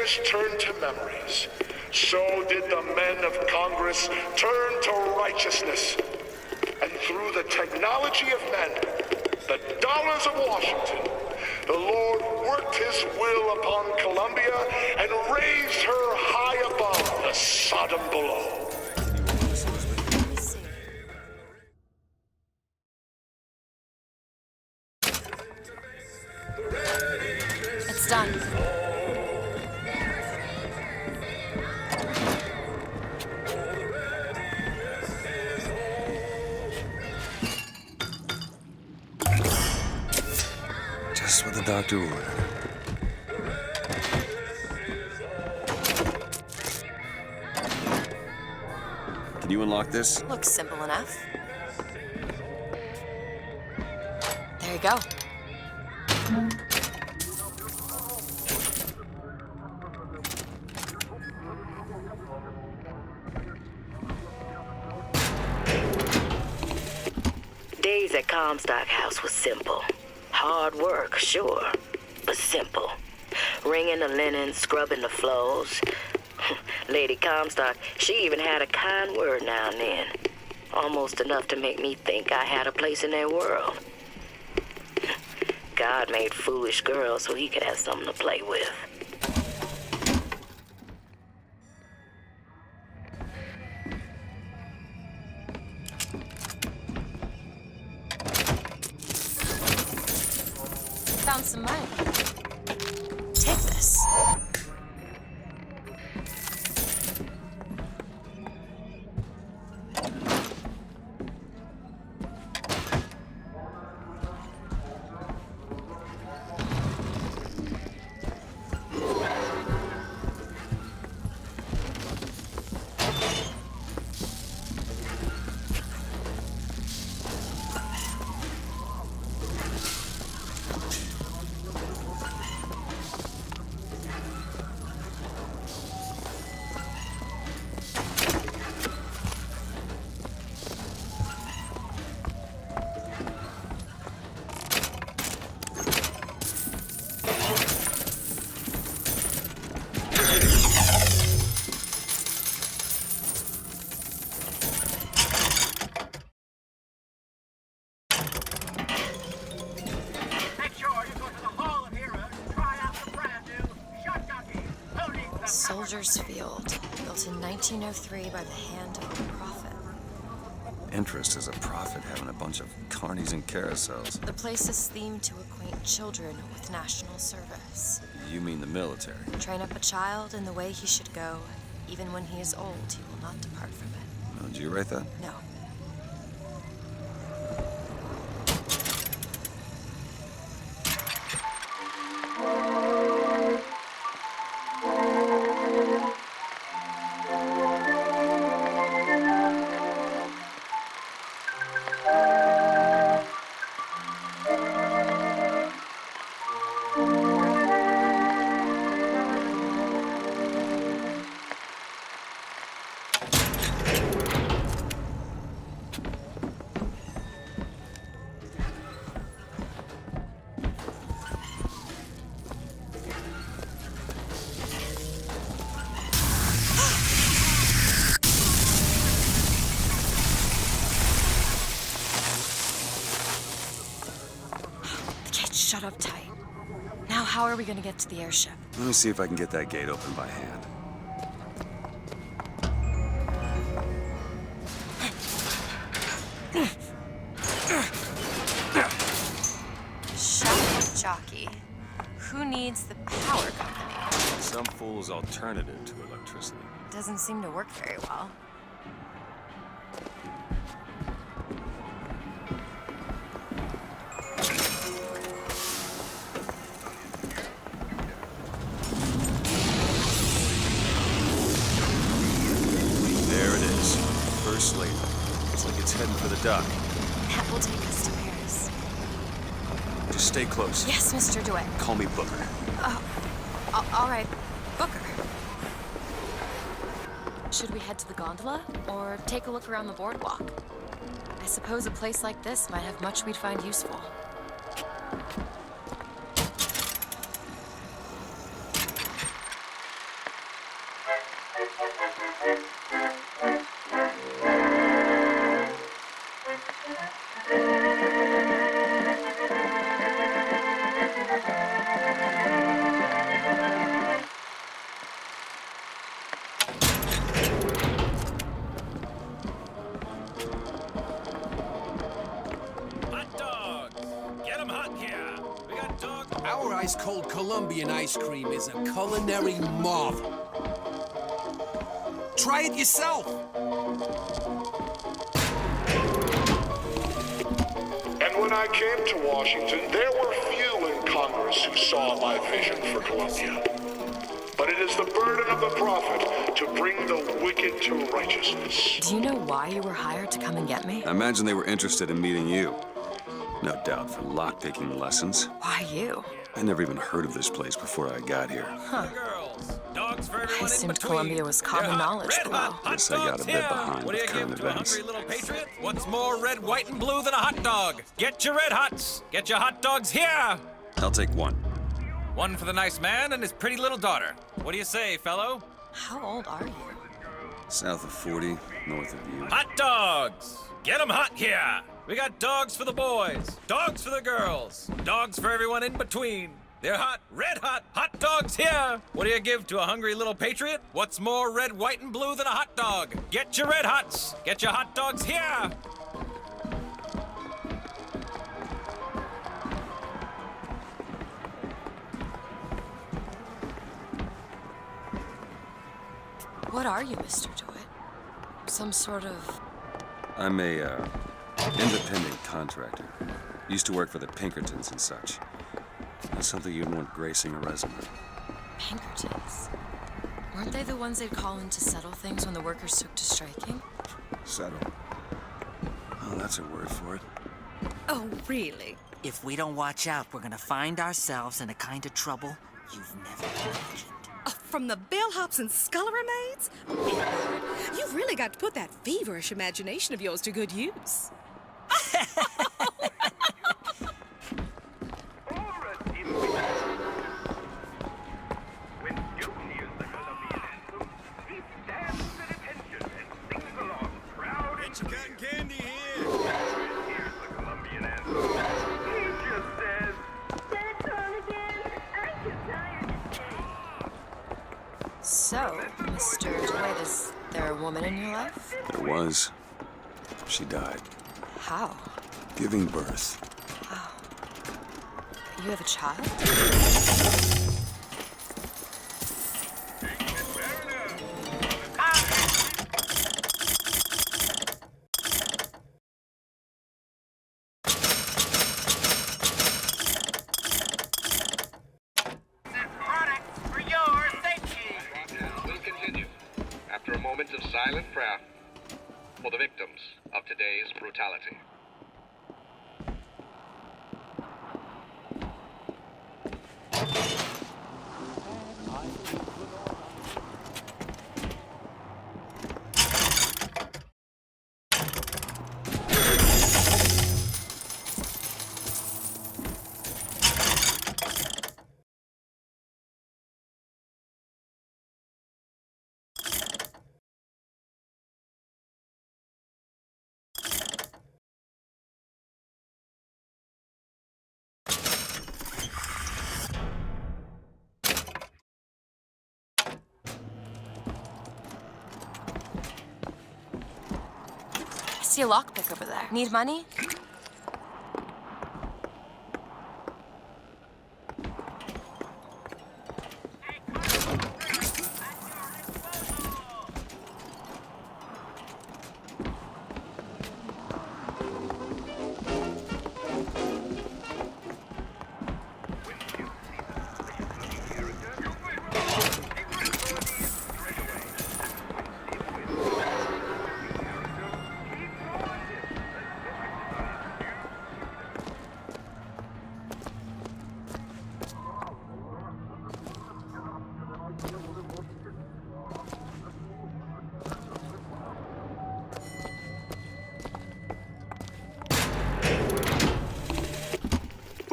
faces turn to memories, so did the men of Congress turn to righteousness. And through the technology of men, the dollars of Washington, the Lord worked his will upon Columbia and raised her high above the Sodom below. It's done. Just what the doctor ordered. Can you unlock this? Looks simple enough. There you go. Days at Comstock House was simple. Hard work, sure, but simple. Wringing the linen, scrubbing the floors. Lady Comstock, she even had a kind word now and then. Almost enough to make me think I had a place in their world. God made foolish girls so he could have something to play with. Found some money. Take this. Soldier's Field, built in 1903 by the hand of a prophet. Interest as a prophet having a bunch of carnies and carousels. The place is themed to acquaint children with national service. You mean the military? Train up a child in the way he should go. Even when he is old, he will not depart from it. Oh, did you write that? No. Shut up tight. Now how are we gonna get to the airship? Let me see if I can get that gate open by hand. Shut up, jockey. Who needs the power company? Some fool's alternative to electricity. Doesn't seem to work very well. First lady. Looks like it's heading for the dock. That will take us to Paris. Just stay close. Yes, Mr. DeWitt. Call me Booker. All right. Booker. Should we head to the gondola or take a look around the boardwalk? I suppose a place like this might have much we'd find useful. Our ice-cold Colombian ice cream is a culinary marvel. Try it yourself. And when I came to Washington, there were few in Congress who saw my vision for Columbia. But it is the burden of the prophet to bring the wicked to righteousness. Do you know why you were hired to come and get me? I imagine they were interested in meeting you. No doubt for lockpicking lessons. Why you? I never even heard of this place before I got here. Huh. I assumed Columbia was common knowledge below. Guess I got a bit behind What do with you current give to a events. hungry little patriot? What's more red, white, and blue than a hot dog? Get your red hots. Get your hot dogs here. I'll take one. One for the nice man and his pretty little daughter. What do you say, fellow? How old are you? South of 40, north of you. Hot dogs. Get 'em hot here. We got dogs for the boys, dogs for the girls, dogs for everyone in between. They're hot, red hot dogs here. What do you give to a hungry little patriot? What's more red, white, and blue than a hot dog? Get your red hots. Get your hot dogs here. What are you, Mr. DeWitt? Some sort of... I'm a, independent contractor. Used to work for the Pinkertons and such. That's something you'd want gracing a resume. Pinkertons? Weren't they the ones they'd call in to settle things when the workers took to striking? Settle. Oh, that's a word for it. Oh, really? If we don't watch out, we're gonna find ourselves in a kind of trouble you've never imagined. From the bellhops and scullery maids? Edward, you've really got to put that feverish imagination of yours to good use. Get your cotton candy here. Here's the Colombian anthem. He just says, So, Mr. DeWitt, is there a woman in your life? There was. She died. How? Giving birth. You have a child? We'll continue after a moment of silent prayer for the victims of today's brutality. I see a lockpick over there. Need money?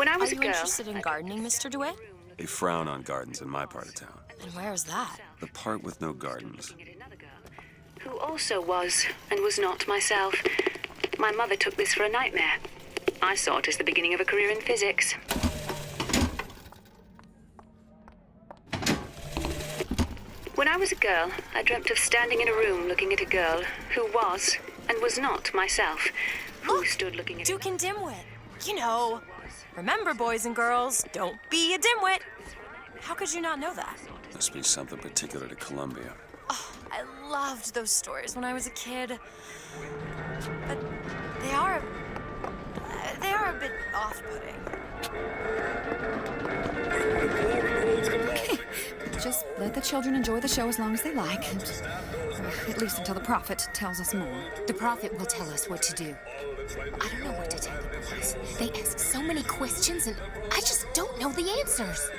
When I Are was a you girl, interested in gardening, Mr. DeWitt? They frown on gardens in my part of town. And where is that? The part with no gardens. Who also was and was not myself. My mother took this for a nightmare. I saw it as the beginning of a career in physics. When I was a girl, I dreamt of standing in a room looking at a girl who was and was not myself. Who stood looking at Duke and Dimwit. You know. Remember, boys and girls, don't be a dimwit. How could you not know that? Must be something particular to Columbia. Oh, I loved those stories when I was a kid. But they are a bit off-putting. Okay, just let the children enjoy the show as long as they like. At least until the prophet tells us more. The prophet will tell us what to do. I don't know what to tell the boys. They ask so many questions and I just don't know the answers.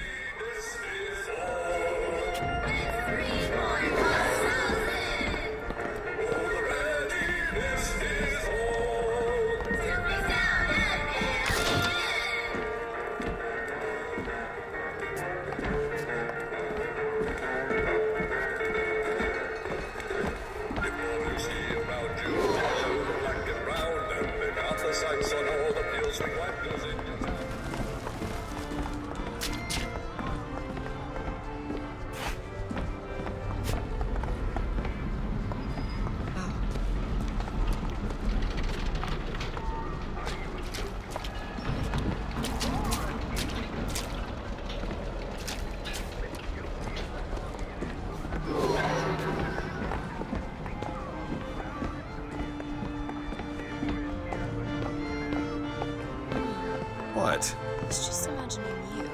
What? It's just imagining you, the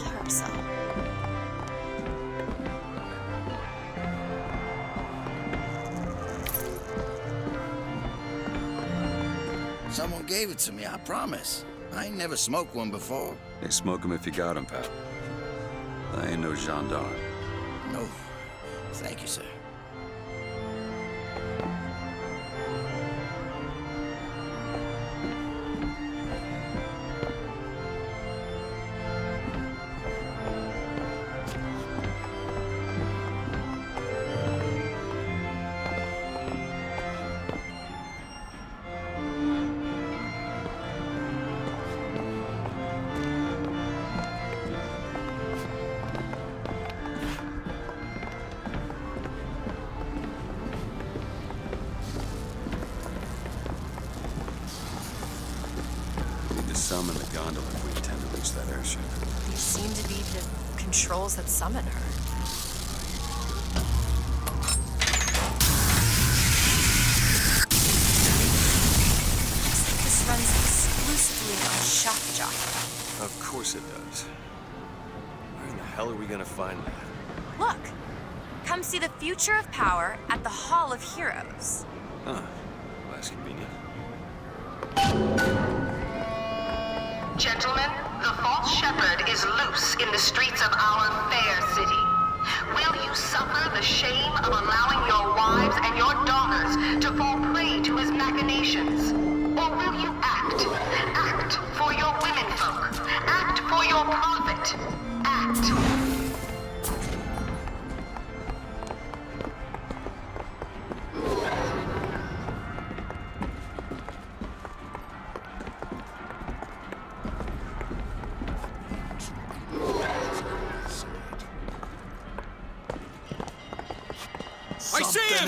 carousel. Someone gave it to me, I promise. I ain't never smoked one before. They smoke 'em if you got 'em, pal. I ain't no gendarme. No. Thank you, sir. Summon the gondola if we intend to reach that airship. These seem to be the controls that summon her. Looks like this runs exclusively on shock jockey. Of course it does. Where in the hell are we gonna find that? Look! Come see the future of power at the Hall of Heroes. Huh. Well, that's convenient. Gentlemen, the false shepherd is loose in the streets of our fair city. Will you suffer the shame of allowing your wives and your daughters to fall prey to his machinations? Or will you act? Act for your womenfolk. Act for your prophet. Act. I see him!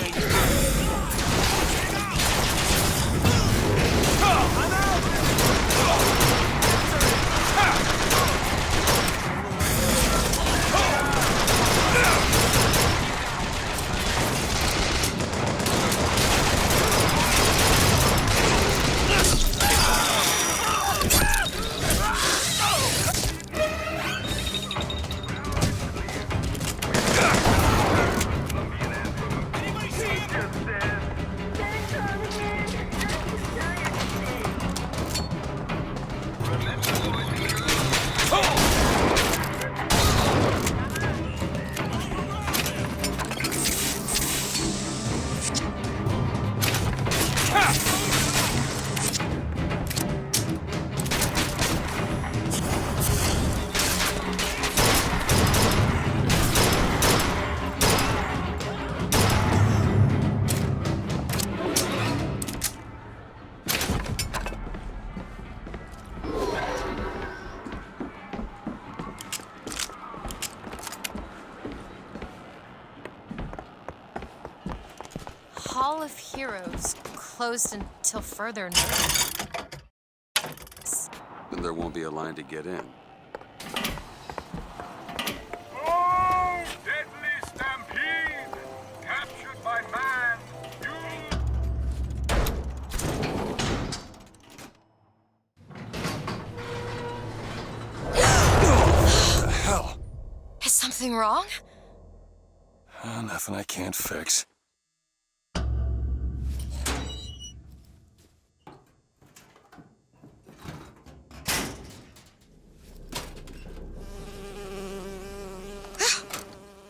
Hall of Heroes closed until further notice. Then there won't be a line to get in. Oh, deadly stampede! Captured by man! What the hell? Is something wrong? Nothing I can't fix.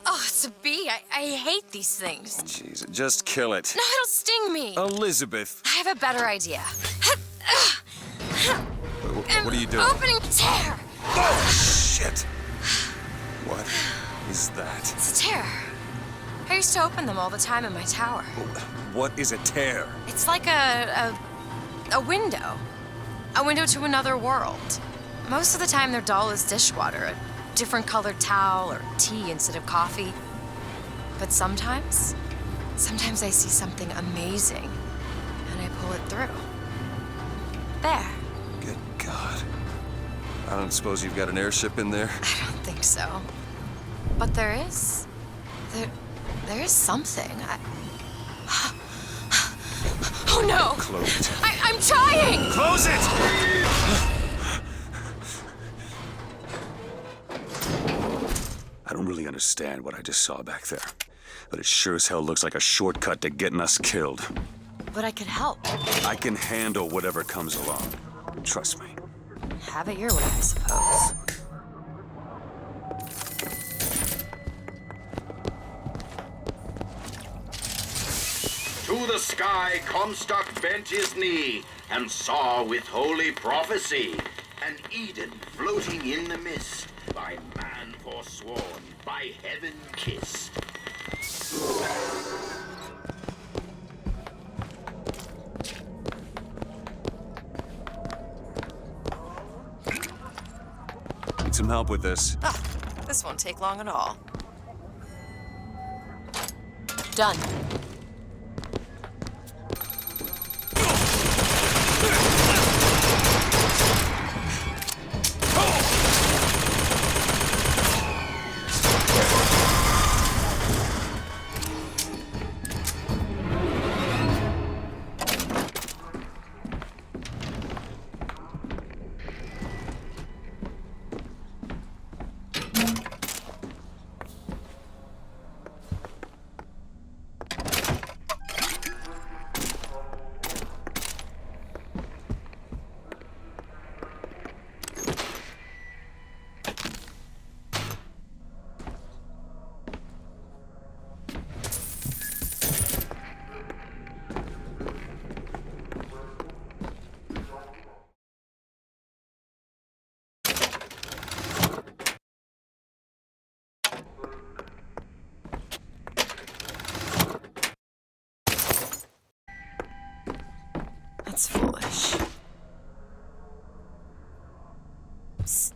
Oh, it's a bee. I hate these things. Jeez, just kill it. No, it'll sting me. Elizabeth! I have a better idea. What are you doing? Opening a tear. Oh, shit! What is that? It's a tear. I used to open them all the time in my tower. What is a tear? It's like a window. A window to another world. Most of the time they're dull as dishwater, a different colored towel or tea instead of coffee. But sometimes I see something amazing and I pull it through. There. Good God. I don't suppose you've got an airship in there? I don't think so. But there is. There is something. Oh no! Close it. I'm trying! Close it! I don't really understand what I just saw back there, but it sure as hell looks like a shortcut to getting us killed. But I could help. I can handle whatever comes along. Trust me. Have it your way, I suppose. To the sky Comstock bent his knee and saw with holy prophecy an Eden floating in the mist, by man forsworn, by heaven kissed. Need some help with this. Ah, this won't take long at all. Done. That's foolish. Psst.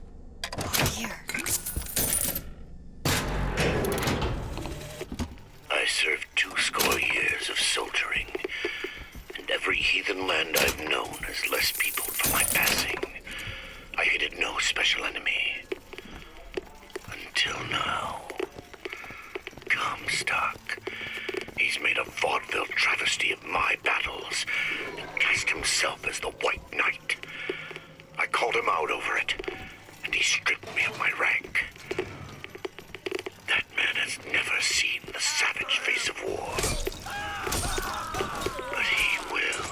Over here. I served 20 years of soldiering, and every heathen land I've known has less people for my passing. I hated no special enemy. Until now. Comstock. He's made a vaudeville travesty of my battles and cast himself as the White Knight. I called him out over it, and he stripped me of my rank. That man has never seen the savage face of war. But he will.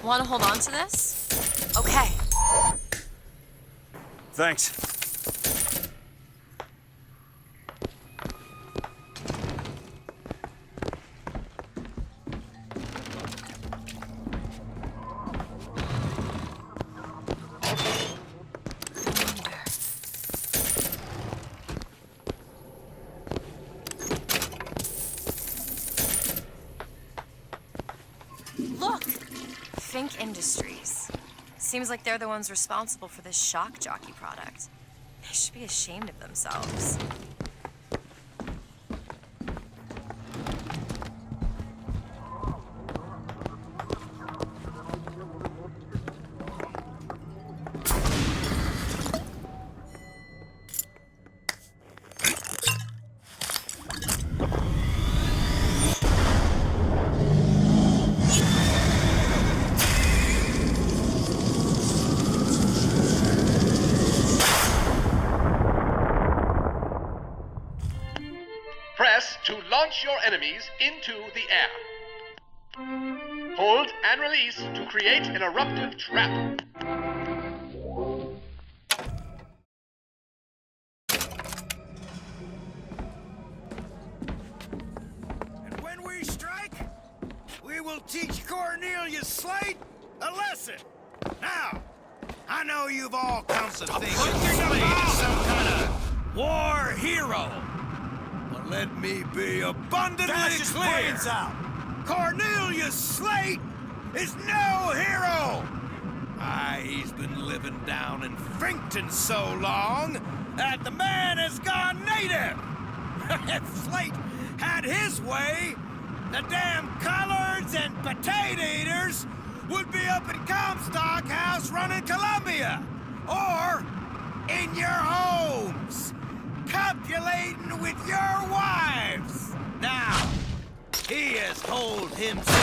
Want to hold on to this? Okay. Thanks. Fink Industries. Seems like they're the ones responsible for this shock jockey product. They should be ashamed of themselves. Press to launch your enemies into the air. Hold and release to create an eruptive trap. And when we strike, we will teach Cornelius Slate a lesson. Now, I know you've all come to think Slate is some kind of war hero. But let me be abundantly clear. Cornelius Slate is no hero. He's been living down in Finkton so long that the man has gone native. If Slate had his way, the damn collards and potato eaters would be up in Comstock House running Columbia, or in your homes, copulating with your wives. Now, he has holed himself.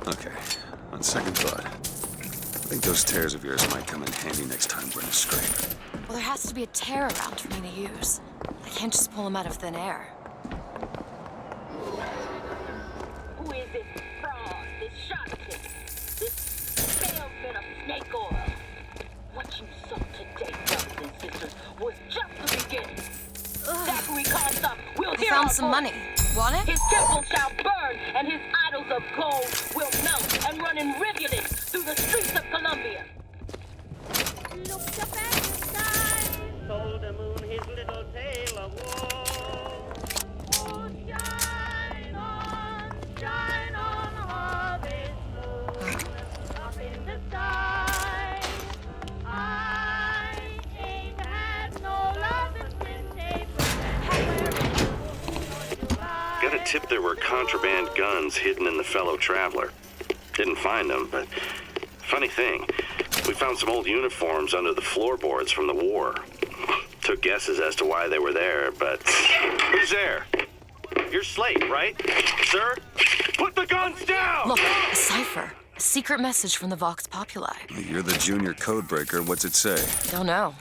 Okay, on second thought, I think those tears of yours might come in handy next time we're in a scrape. Well, there has to be a tear around for me to use. I can't just pull them out of thin air. Who is this fraud, this charlatan, this salesman of snake oil? What you saw today, brothers and sisters, was just the beginning. Zachary Comstock will hear found our some voice. money. Want it? His temple shall burn, and his idols of gold will melt and run in rivulets through the streets of Columbia. Looked up at the sky, told the moon his little tale of woe. Oh, shine on, harvest moon, up in the sky. I ain't had no loving since April. Got a tip there were contraband guns hidden in the fellow traveler. Didn't find them, but funny thing, we found some old uniforms under the floorboards from the war. Took guesses as to why they were there, but... Who's there? You're Slate, right? Sir? Put the guns down! Look, a cipher. A secret message from the Vox Populi. You're the junior code breaker. What's it say? Don't know.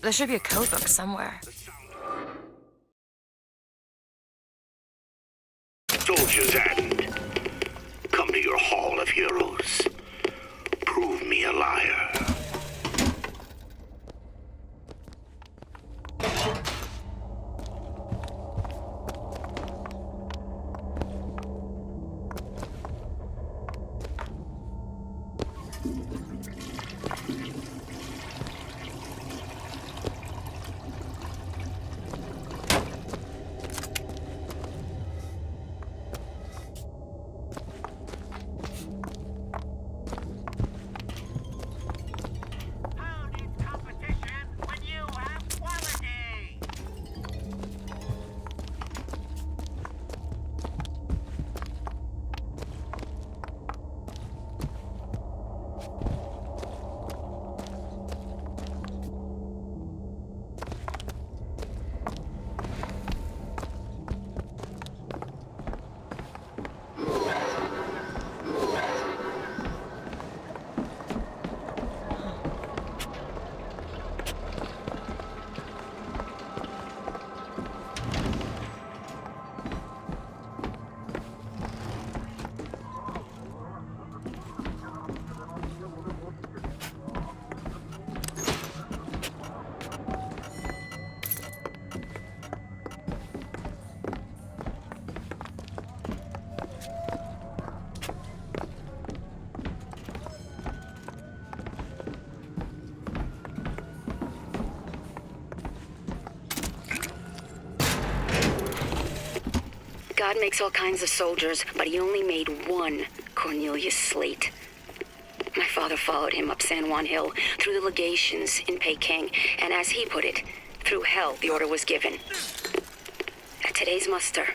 There should be a code book somewhere. Soldier's End. Come to your Hall of Heroes. Prove me a liar. God makes all kinds of soldiers, but he only made one Cornelius Slate. My father followed him up San Juan Hill, through the legations in Peking, and as he put it, through hell the order was given. At today's muster,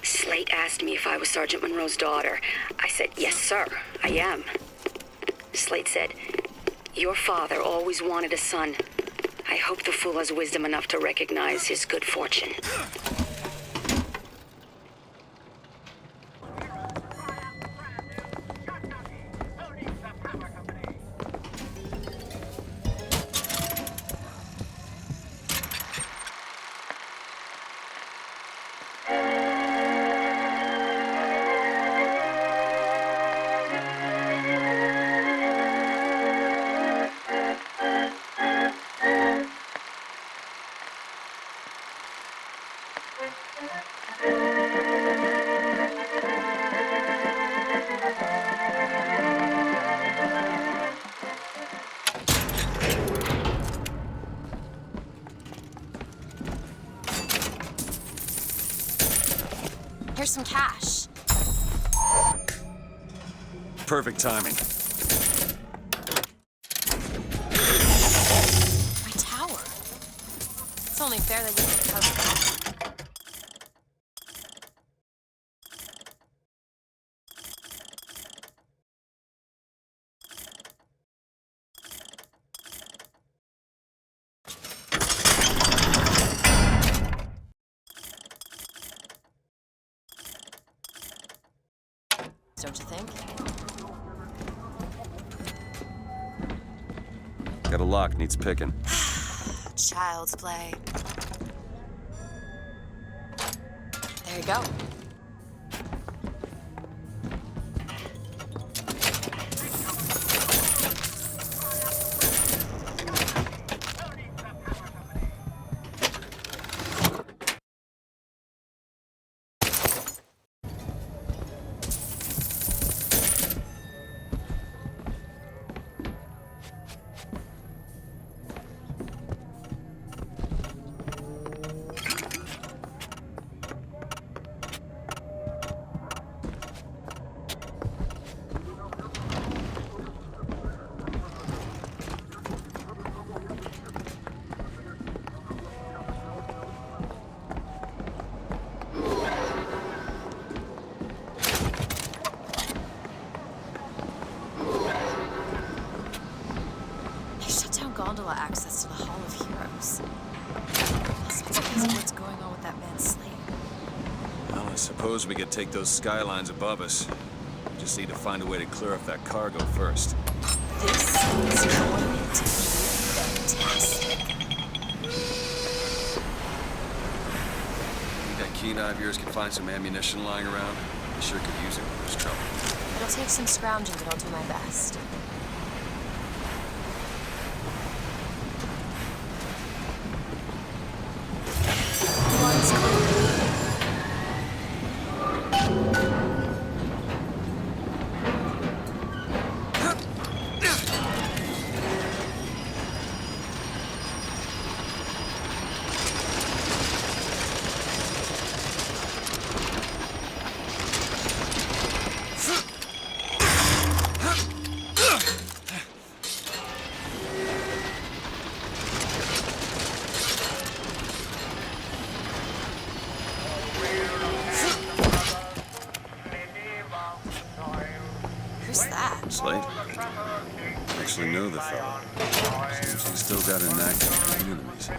Slate asked me if I was Sergeant Monroe's daughter. I said, yes, sir, I am. Slate said, your father always wanted a son. I hope the fool has wisdom enough to recognize his good fortune. Here's some cash. Perfect timing. My tower. It's only fair that you can cover that. Don't you think? Got a lock, needs picking. Child's play. There you go. Gondola access to the Hall of Heroes. Must be because of what's going on with that man Slate. Well, I suppose we could take those skylines above us. We just need to find a way to clear off that cargo first. This is going to be fantastic. Think that keen eye of yours can find some ammunition lying around? I sure could use it when there's trouble. It'll take some scrounging, but I'll do my best. Who's that? Slade? I actually know the fellow. Seems he's still got a knack for killing enemies.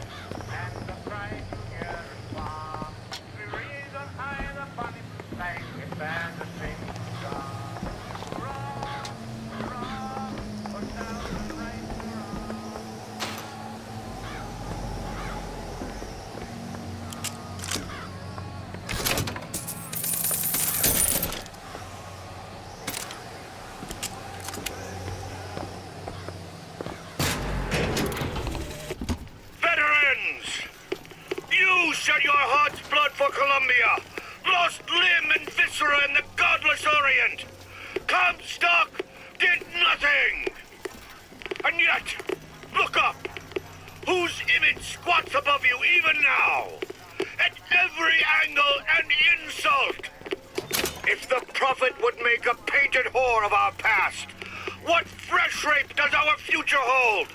Shed your heart's blood for Columbia, lost limb and viscera in the godless Orient. Comstock did nothing. And yet, look up. Whose image squats above you even now? At every angle and insult. If the prophet would make a painted whore of our past, what fresh rape does our future hold?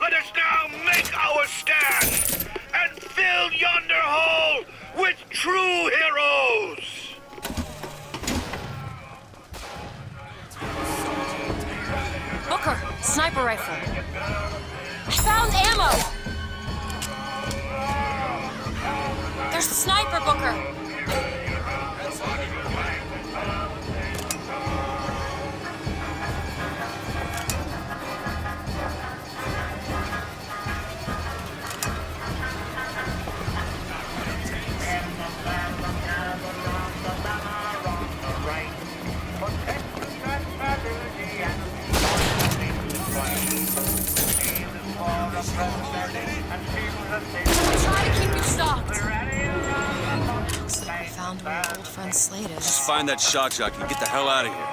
Let us now make our stand and fill yonder hole with true heroes! Booker, sniper rifle. I found ammo! There's a sniper, Booker! Try to keep you stopped. Looks like we found where our old friend Slade is. Just find that shock jockey and get the hell out of here.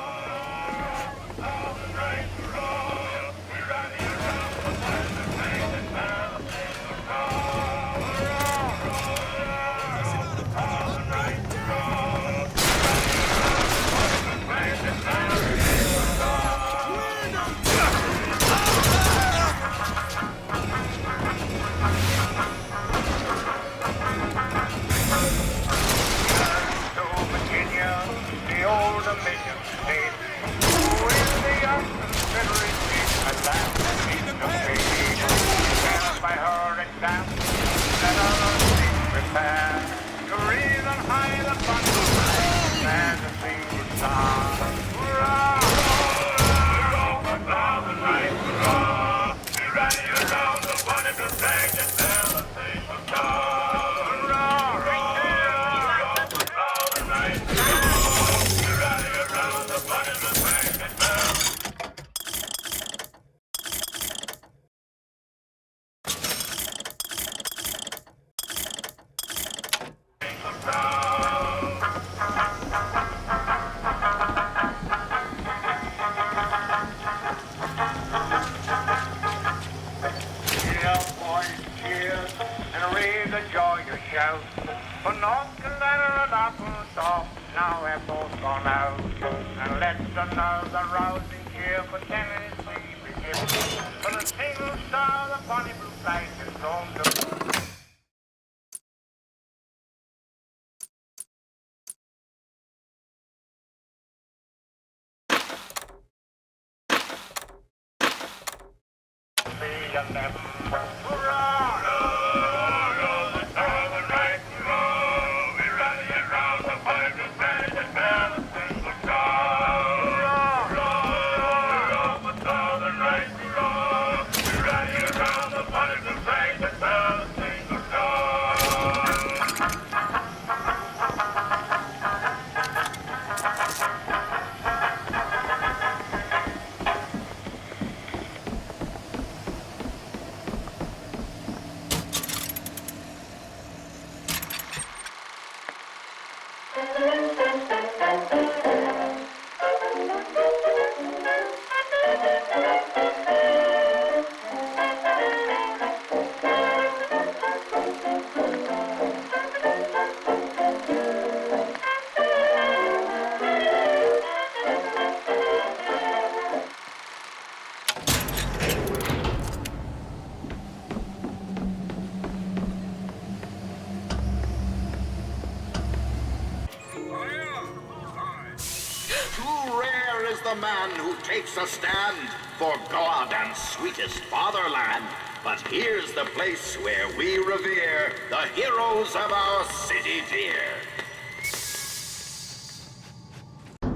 the man who takes a stand for God and sweetest fatherland. But here's the place where we revere the heroes of our city dear.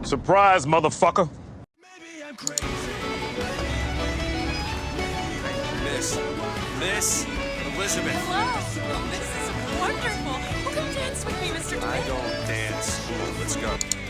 Surprise, motherfucker. Miss Elizabeth. Hello. This is wonderful. Well, come dance with me, Mr. Twig. I don't dance. Let's go.